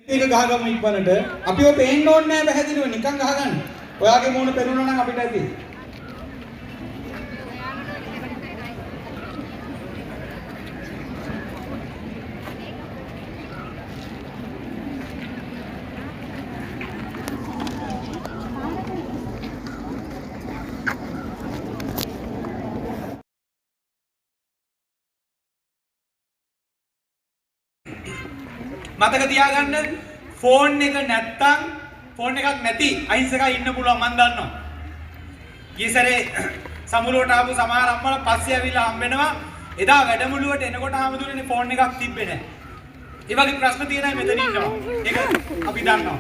ඒක ගහගමු ඉක්මනට. අපිව පේන්න ඕනේ නැහැ පැහැදිලිව නිකන් ගහගන්න. ඔයාගේ මූණ පෙනුණා නම් අපිට ඇති. මතක තියාගන්න ෆෝන් එක නැත්තම් ෆෝන් එකක් නැති අහිංසකයි ඉන්න පුළුවන් මන් දන්නවා. ඊසරේ සමුලුවට ආපු සමහර අම්මලා පස්සේ ඇවිල්ලා හම් වෙනවා. එදා වැඩමුළුවට එනකොට ආමුදුනේ ෆෝන් එකක් තිබ්බේ නැහැ. ඒ වගේ ප්‍රශ්න තියෙන අය මෙතන ඉන්නවා. ඒක අපි දන්නවා.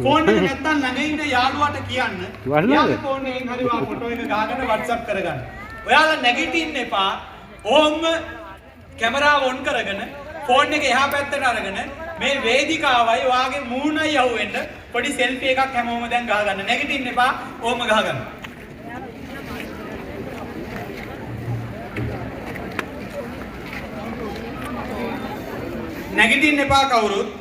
ෆෝන් එක නැත්තම් ළඟ ඉන්න යාළුවාට කියන්න. යාළුවා ෆෝන් එකෙන් හරි වා ෆොටෝ එක ගහගෙන WhatsApp කරගන්න. ඔයාලා නැගිටින්න එපා. ඕම්ම කැමරාව ඔන් කරගෙන ෆෝන් එක එහා පැත්තට අරගෙන මේ වේදිකාවයි වාගේ මූණයි යවෙන්න පොඩි සෙල්ෆි එකක් හැමෝම දැන් ගහගන්න. නැගිටින්න එපා. ඕම ගහගන්න. නැගිටින්න එපා කවුරුත්.